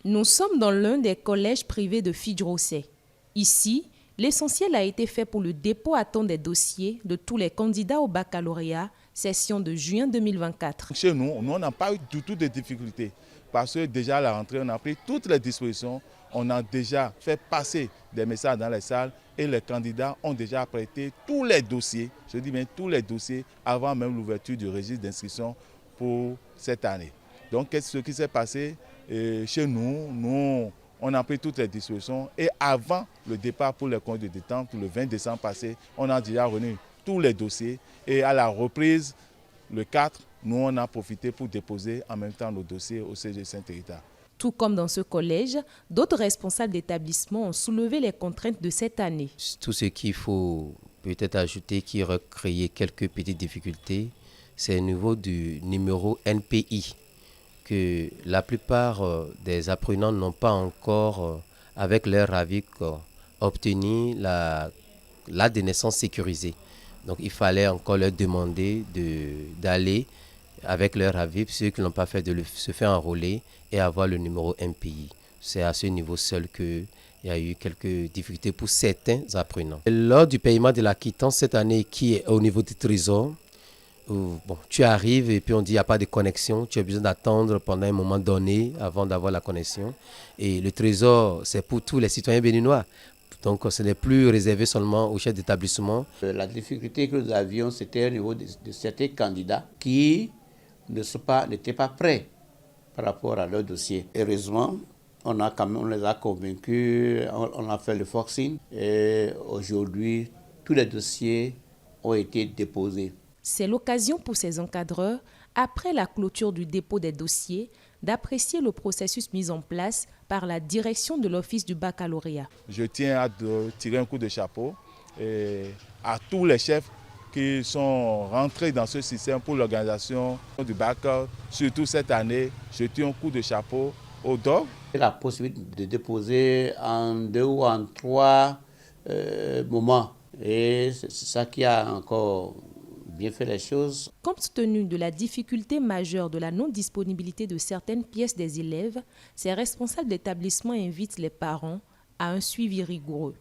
Nous sommes dans l'un des collèges privés de Fidjrosset. Ici, l'essentiel a été fait pour le dépôt à temps des dossiers de tous les candidats au baccalauréat, session de juin 2024. Chez nous, on n'a pas eu du tout de difficultés parce que déjà à la rentrée, on a pris toutes les dispositions. On a déjà fait passer des messages dans les salles et les candidats ont déjà prêté tous les dossiers, je dis bien tous les dossiers, avant même l'ouverture du registre d'inscription pour cette année. Donc, ce qui s'est passé chez nous, on a pris toutes les dispositions et avant le départ pour les congés de détente, le 20 décembre passé, on a déjà remis tous les dossiers et à la reprise, le 4, nous on a profité pour déposer en même temps nos dossiers au CG Saint-Rita. Tout comme dans ce collège, d'autres responsables d'établissement ont soulevé les contraintes de cette année. Tout ce qu'il faut peut-être ajouter qui aurait créé quelques petites difficultés, c'est au niveau du numéro NPI, que la plupart des apprenants n'ont pas encore, avec leur RAVIC, obtenu la de naissance sécurisée. Donc il fallait encore leur demander d'aller avec leur RAVIC, ceux qui ne l'ont pas fait, se faire enrôler et avoir le numéro MPI. C'est à ce niveau seul qu'il y a eu quelques difficultés pour certains apprenants. Lors du paiement de la quittance cette année qui est au niveau du trésor, bon, tu arrives et puis on dit qu'il n'y a pas de connexion, tu as besoin d'attendre pendant un moment donné avant d'avoir la connexion. Et le trésor, c'est pour tous les citoyens béninois. Donc ce n'est plus réservé seulement aux chefs d'établissement. La difficulté que nous avions, c'était au niveau de certains candidats qui n'étaient pas prêts par rapport à leur dossier. Heureusement, on les a convaincus, on a fait le forcing et aujourd'hui, tous les dossiers ont été déposés. C'est l'occasion pour ces encadreurs, après la clôture du dépôt des dossiers, d'apprécier le processus mis en place par la direction de l'Office du baccalauréat. Je tiens à tirer un coup de chapeau à tous les chefs qui sont rentrés dans ce système pour l'organisation du bac. Surtout cette année, je tire un coup de chapeau au DOC. La possibilité de déposer en 2 ou en 3 moments. Et c'est ça qui a encore bien fait les choses. Compte tenu de la difficulté majeure de la non-disponibilité de certaines pièces des élèves, ces responsables d'établissement invitent les parents à un suivi rigoureux.